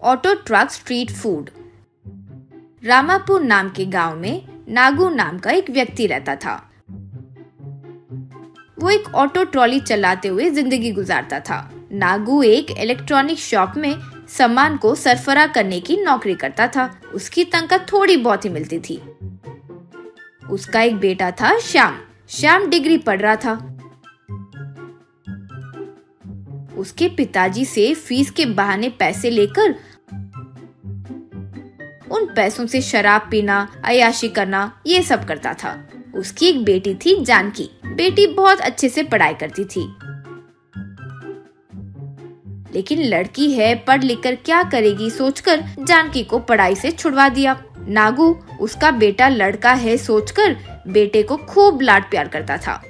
Auto truck street food. Ramapur नाम के गांव में नागू नाम का एक व्यक्ति रहता था। वो एक ऑटो ट्रॉली चलाते हुए जिंदगी गुजारता था। नागू एक इलेक्ट्रॉनिक शॉप में सामान को सरफरा करने की नौकरी करता था। उसकी तनख्वाह थोड़ी बहुत ही मिलती थी। उसका एक बेटा था श्याम। श्याम डिग्री पढ़ रहा था। उसके पिताजी से फीस के बहाने पैसे लेकर उन पैसों से शराब पीना, अय्याशी करना, ये सब करता था। उसकी एक बेटी थी जानकी। बेटी बहुत अच्छे से पढ़ाई करती थी, लेकिन लड़की है, पढ़ लिख कर क्या करेगी सोचकर जानकी को पढ़ाई से छुड़वा दिया। नागू उसका बेटा लड़का है सोचकर बेटे को खूब लाड प्यार करता था।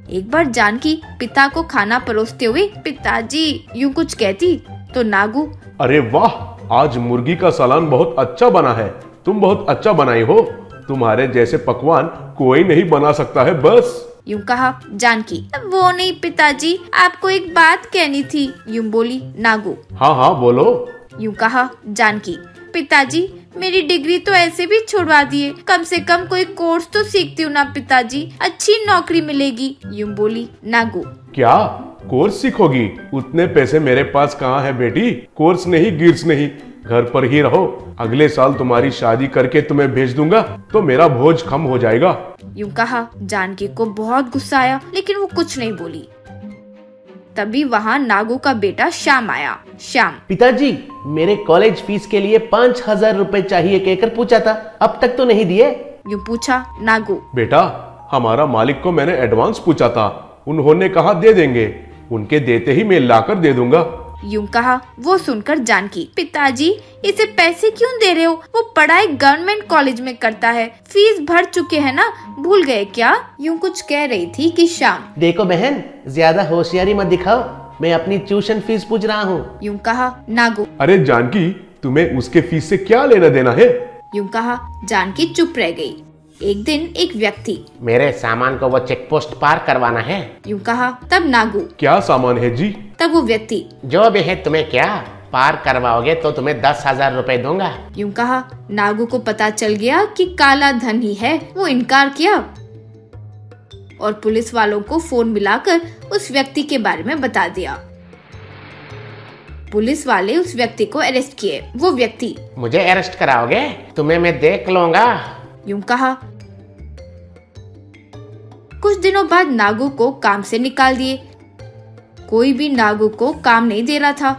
एक बार जानकी पिता को खाना परोसते हुए पिताजी यूं कुछ कहती तो नागू, अरे वाह, आज मुर्गी का सालन बहुत अच्छा बना है। तुम बहुत अच्छा बनाई हो। तुम्हारे जैसे पकवान कोई नहीं बना सकता है बस। यूं कहा जानकी। वो नहीं पिताजी, आपको एक बात कहनी थी, यूं बोली नागू। हाँ हाँ बोलो। यूं कहा जानकी। पिताजी मेरी डिग्री तो ऐसे भी छुड़वा दिए, कम से कम कोई कोर्स तो सीखती हूँ ना पिताजी, अच्छी नौकरी मिलेगी, यूं बोली नागू। क्या कोर्स सीखोगी? उतने पैसे मेरे पास कहाँ है बेटी। कोर्स नहीं, गिर्स नहीं, घर पर ही रहो। अगले साल तुम्हारी शादी करके तुम्हें भेज दूंगा तो मेरा बोझ कम हो जाएगा। यूं कहा। जानकी को बहुत गुस्सा आया, लेकिन वो कुछ नहीं बोली। तभी वहाँ नागू का बेटा श्याम आया। श्याम, पिताजी मेरे कॉलेज फीस के लिए 5,000 रुपए चाहिए कहकर पूछा था, अब तक तो नहीं दिए। यूं पूछा नागू। बेटा, हमारा मालिक को मैंने एडवांस पूछा था, उन्होंने कहा दे देंगे। उनके देते ही मैं लाकर दे दूंगा। यूं कहा। वो सुनकर जानकी, पिताजी इसे पैसे क्यों दे रहे हो? वो पढ़ाई गवर्नमेंट कॉलेज में करता है, फीस भर चुके हैं ना, भूल गए क्या? यूं कुछ कह रही थी कि श्याम, देखो बहन, ज्यादा होशियारी मत दिखाओ, मैं अपनी ट्यूशन फीस पूछ रहा हूँ। यूं कहा नागू। अरे जानकी, तुम्हें उसके फीस से क्या लेना देना है? यूं कहा। जानकी चुप रह गई। एक दिन एक व्यक्ति, मेरे सामान को वो चेक पोस्ट पार करवाना है। यूं कहा। तब नागू, क्या सामान है जी? तब वो व्यक्ति, जो भी है, तुम्हें क्या पार करवाओगे तो तुम्हें 10,000 रुपए दूंगा। यूं कहा। नागू को पता चल गया कि काला धन ही है। वो इनकार किया और पुलिस वालों को फोन मिलाकर उस व्यक्ति के बारे में बता दिया। पुलिस वाले उस व्यक्ति को अरेस्ट किए। वो व्यक्ति, मुझे अरेस्ट कराओगे? तुम्हें मैं देख लूंगा, यूं कहा। कुछ दिनों बाद नागू को काम से निकाल दिए। कोई भी नागू को काम नहीं दे रहा था।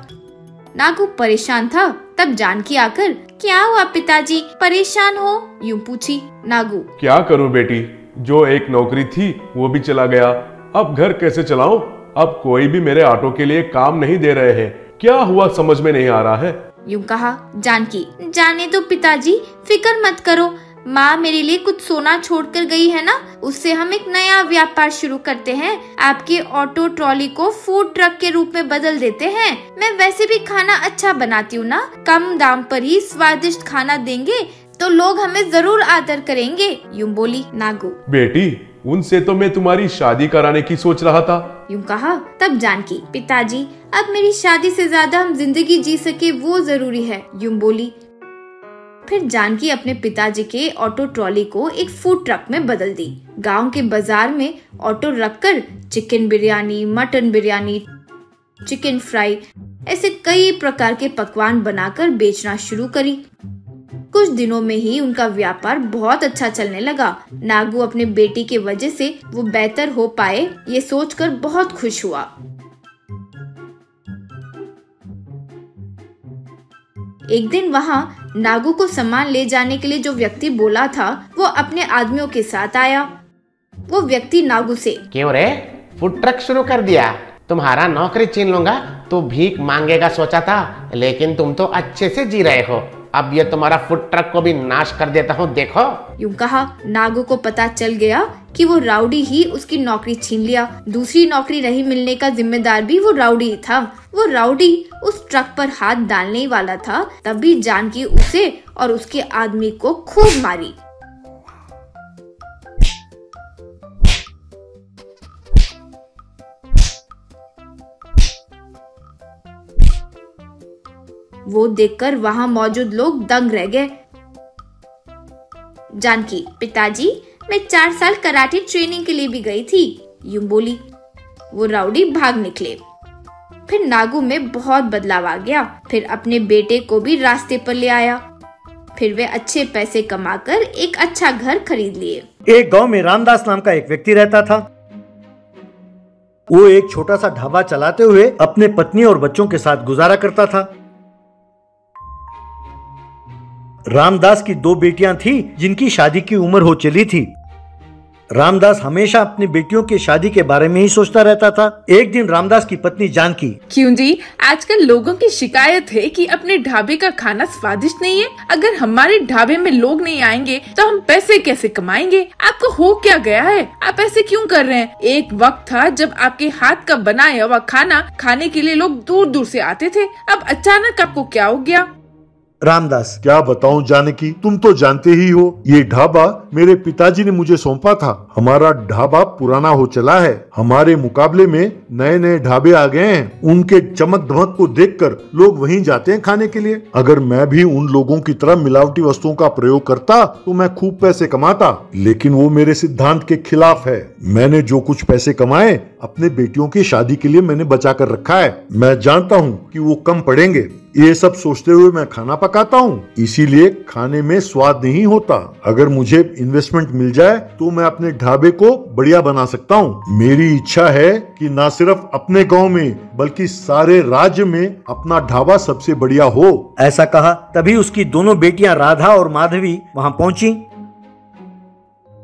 नागू परेशान था। तब जानकी आकर, क्या हुआ पिताजी, परेशान हो? यूं पूछी। नागू, क्या करूं बेटी, जो एक नौकरी थी वो भी चला गया। अब घर कैसे चलाऊं? अब कोई भी मेरे ऑटो के लिए काम नहीं दे रहे हैं। क्या हुआ समझ में नहीं आ रहा है। यूं कहा जानकी। जाने दो पिताजी, फिक्र मत करो, माँ मेरे लिए कुछ सोना छोड़कर गई है ना, उससे हम एक नया व्यापार शुरू करते हैं। आपके ऑटो ट्रॉली को फूड ट्रक के रूप में बदल देते हैं। मैं वैसे भी खाना अच्छा बनाती हूँ ना, कम दाम पर ही स्वादिष्ट खाना देंगे तो लोग हमें जरूर आदर करेंगे, यूं बोली नागू। बेटी, उनसे तो मैं तुम्हारी शादी कराने की सोच रहा था, यूं कहा। तब जानकी, पिताजी अब मेरी शादी से ज्यादा हम जिंदगी जी सके वो जरूरी है, यूं बोली। फिर जानकी अपने पिताजी के ऑटो ट्रॉली को एक फूड ट्रक में बदल दी। गांव के बाजार में ऑटो रखकर chicken biryani, mutton biryani, chicken fry, ऐसे कई प्रकार के पकवान बनाकर बेचना शुरू करी। कुछ दिनों में ही उनका व्यापार बहुत अच्छा चलने लगा। नागू अपने बेटी के वजह से वो बेहतर हो पाए ये सोचकर बहुत खुश हुआ। एक दिन वहाँ नागू को सामान ले जाने के लिए जो व्यक्ति बोला था वो अपने आदमियों के साथ आया। वो व्यक्ति नागू से, क्यों रे, फूड ट्रक शुरू कर दिया? तुम्हारा नौकरी छीन लूंगा तो भीख मांगेगा सोचा था, लेकिन तुम तो अच्छे से जी रहे हो। अब ये तुम्हारा फूड ट्रक को भी नाश कर देता हूँ, देखो, यूं कहा। नागू को पता चल गया कि वो राउडी ही उसकी नौकरी छीन लिया। दूसरी नौकरी नहीं मिलने का जिम्मेदार भी वो राउडी ही था। वो राउडी उस ट्रक पर हाथ डालने वाला था, तभी जानकी उसे और उसके आदमी को खूब मारी। वो देखकर वहाँ मौजूद लोग दंग रह गए। जानकी, पिताजी मैं 4 साल कराटे ट्रेनिंग के लिए भी गई थी, यूं बोली। वो राउडी भाग निकले। फिर नागू में बहुत बदलाव आ गया। फिर अपने बेटे को भी रास्ते पर ले आया। फिर वे अच्छे पैसे कमाकर एक अच्छा घर खरीद लिए। एक गांव में रामदास नाम का एक व्यक्ति रहता था। वो एक छोटा सा ढाबा चलाते हुए अपने पत्नी और बच्चों के साथ गुजारा करता था। रामदास की 2 बेटियां थी जिनकी शादी की उम्र हो चली थी। रामदास हमेशा अपनी बेटियों की शादी के बारे में ही सोचता रहता था। एक दिन रामदास की पत्नी जानकी, क्यों जी, आजकल लोगों की शिकायत है कि अपने ढाबे का खाना स्वादिष्ट नहीं है। अगर हमारे ढाबे में लोग नहीं आएंगे तो हम पैसे कैसे कमाएंगे? आपको हो क्या गया है? आप ऐसे क्यों कर रहे हैं? एक वक्त था जब आपके हाथ का बनाया हुआ खाना खाने के लिए लोग दूर दूर से आते थे। अब अचानक आपको क्या हो गया? रामदास, क्या बताऊं जानकी, तुम तो जानते ही हो ये ढाबा मेरे पिताजी ने मुझे सौंपा था। हमारा ढाबा पुराना हो चला है। हमारे मुकाबले में नए नए ढाबे आ गए हैं। उनके चमक धमक को देखकर लोग वहीं जाते हैं खाने के लिए। अगर मैं भी उन लोगों की तरह मिलावटी वस्तुओं का प्रयोग करता तो मैं खूब पैसे कमाता, लेकिन वो मेरे सिद्धांत के खिलाफ है। मैंने जो कुछ पैसे कमाए अपने बेटियों की शादी के लिए मैंने बचा कर रखा है। मैं जानता हूँ कि वो कम पड़ेंगे। ये सब सोचते हुए मैं खाना पकाता हूँ, इसीलिए खाने में स्वाद नहीं होता। अगर मुझे इन्वेस्टमेंट मिल जाए तो मैं अपने ढाबे को बढ़िया बना सकता हूँ। मेरी इच्छा है कि न सिर्फ अपने गांव में बल्कि सारे राज्य में अपना ढाबा सबसे बढ़िया हो। ऐसा कहा तभी उसकी दोनों बेटियां राधा और माधवी वहां पहुंची।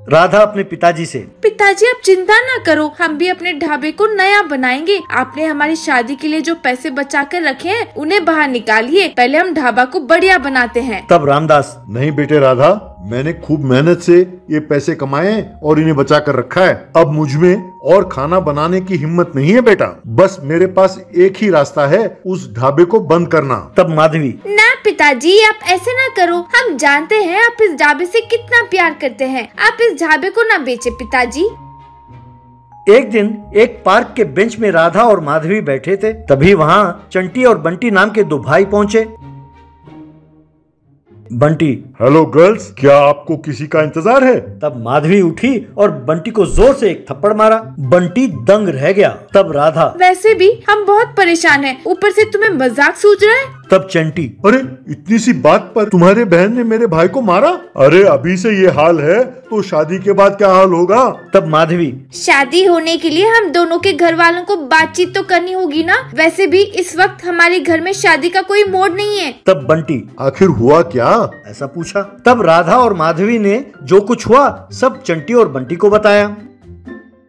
राधा अपने पिताजी से, पिताजी आप चिंता ना करो, हम भी अपने ढाबे को नया बनाएंगे। आपने हमारी शादी के लिए जो पैसे बचा कर रखे हैं उन्हें बाहर निकालिए, पहले हम ढाबा को बढ़िया बनाते हैं। तब रामदास, नहीं बेटे राधा, मैंने खूब मेहनत से ये पैसे कमाए हैं और इन्हें बचा कर रखा है। अब मुझ में और खाना बनाने की हिम्मत नहीं है बेटा। बस मेरे पास एक ही रास्ता है, उस ढाबे को बंद करना। तब माधवी, ना पिताजी आप ऐसे ना करो, हम जानते हैं आप इस ढाबे से कितना प्यार करते हैं। आप इस ढाबे को ना बेचे पिताजी। एक दिन एक पार्क के बेंच में राधा और माधवी बैठे थे। तभी वहाँ चंटी और बंटी नाम के 2 भाई पहुँचे। बंटी, हेलो गर्ल्स, क्या आपको किसी का इंतजार है? तब माधवी उठी और बंटी को जोर से एक थप्पड़ मारा। बंटी दंग रह गया। तब राधा, वैसे भी हम बहुत परेशान हैं, ऊपर से तुम्हें मजाक सूझ रहा है। तब चंटी, अरे इतनी सी बात पर तुम्हारे बहन ने मेरे भाई को मारा? अरे अभी से ये हाल है तो शादी के बाद क्या हाल होगा? तब माधवी, शादी होने के लिए हम दोनों के घर वालों को बातचीत तो करनी होगी ना। वैसे भी इस वक्त हमारे घर में शादी का कोई मोड नहीं है। तब बंटी, आखिर हुआ क्या? ऐसा पूछा। तब राधा और माधवी ने जो कुछ हुआ सब चंटी और बंटी को बताया।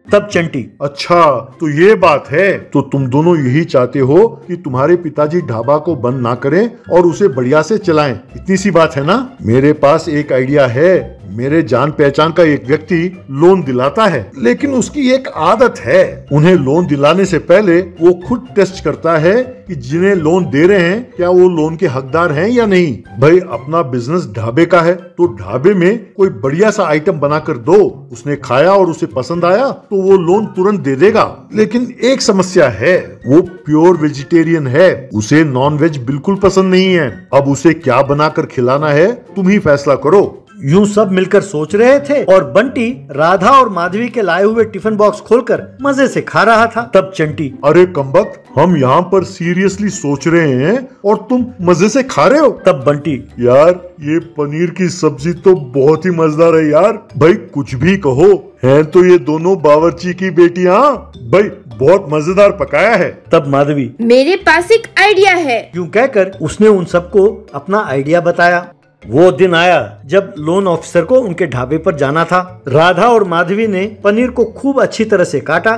तब चंटी, अच्छा तो ये बात है, तो तुम दोनों यही चाहते हो कि तुम्हारे पिताजी ढाबा को बंद ना करें और उसे बढ़िया से चलाएं। इतनी सी बात है ना? मेरे पास एक आइडिया है। मेरे जान पहचान का एक व्यक्ति लोन दिलाता है, लेकिन उसकी एक आदत है, उन्हें लोन दिलाने से पहले वो खुद टेस्ट करता है कि जिन्हें लोन दे रहे हैं क्या वो लोन के हकदार हैं या नहीं। भाई अपना बिजनेस ढाबे का है तो ढाबे में कोई बढ़िया सा आइटम बनाकर दो, उसने खाया और उसे पसंद आया तो वो लोन तुरंत दे देगा। लेकिन एक समस्या है, वो प्योर वेजिटेरियन है, उसे नॉन वेज बिल्कुल पसंद नहीं है। अब उसे क्या बनाकर खिलाना है तुम ही फैसला करो। यूं सब मिलकर सोच रहे थे और बंटी राधा और माधवी के लाए हुए टिफिन बॉक्स खोलकर मजे से खा रहा था। तब चंटी, अरे कमबख्त, हम यहाँ पर सीरियसली सोच रहे हैं और तुम मजे से खा रहे हो। तब बंटी, यार ये पनीर की सब्जी तो बहुत ही मजेदार है यार। भाई कुछ भी कहो, हैं तो ये दोनों बावर्ची की बेटियां, भाई बहुत मजेदार पकाया है। तब माधवी, मेरे पास एक आइडिया है। यूं कहकर उसने उन सबको अपना आइडिया बताया। वो दिन आया जब लोन ऑफिसर को उनके ढाबे पर जाना था। राधा और माधवी ने पनीर को खूब अच्छी तरह से काटा।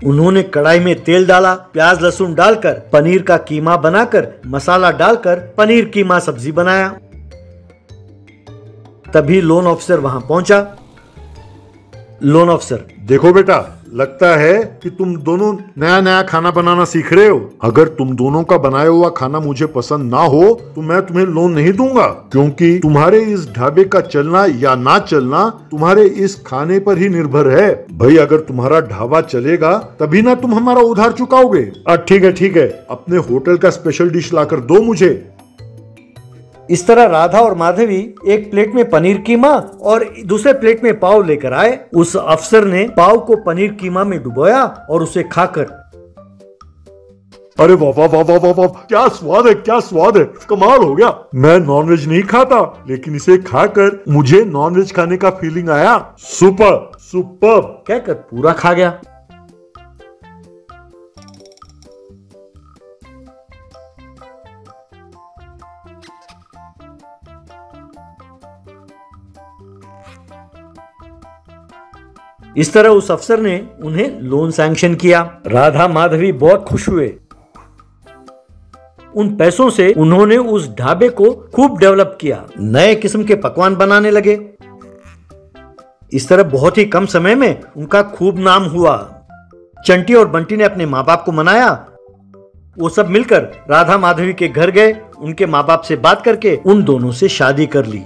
उन्होंने कढ़ाई में तेल डाला, प्याज लहसुन डालकर पनीर का कीमा बनाकर मसाला डालकर पनीर कीमा सब्जी बनाया। तभी लोन ऑफिसर वहां पहुंचा। लोन ऑफिसर, देखो बेटा, लगता है कि तुम दोनों नया नया खाना बनाना सीख रहे हो। अगर तुम दोनों का बनाया हुआ खाना मुझे पसंद ना हो तो मैं तुम्हें लोन नहीं दूंगा, क्योंकि तुम्हारे इस ढाबे का चलना या ना चलना तुम्हारे इस खाने पर ही निर्भर है। भाई अगर तुम्हारा ढाबा चलेगा तभी ना तुम हमारा उधार चुकाओगे। ठीक है, अपने होटल का स्पेशल डिश लाकर दो मुझे। इस तरह राधा और माधवी एक प्लेट में पनीर कीमा और दूसरे प्लेट में पाव लेकर आए। उस अफसर ने पाव को पनीर कीमा में डुबोया और उसे खाकर, अरे वाह वाह वाह वाह वाह वाह, क्या स्वाद है, क्या स्वाद है, कमाल हो गया। मैं नॉनवेज नहीं खाता, लेकिन इसे खाकर मुझे नॉनवेज खाने का फीलिंग आया। सुपर सुपर कहकर पूरा खा गया। इस तरह उस अफसर ने उन्हें लोन सैंक्शन किया। राधा माधवी बहुत खुश हुए। उन पैसों से उन्होंने उस ढाबे को खूब डेवलप किया, नए किस्म के पकवान बनाने लगे। इस तरह बहुत ही कम समय में उनका खूब नाम हुआ। चंटी और बंटी ने अपने माँ बाप को मनाया। वो सब मिलकर राधा माधवी के घर गए, उनके माँ बाप से बात करके उन दोनों से शादी कर ली।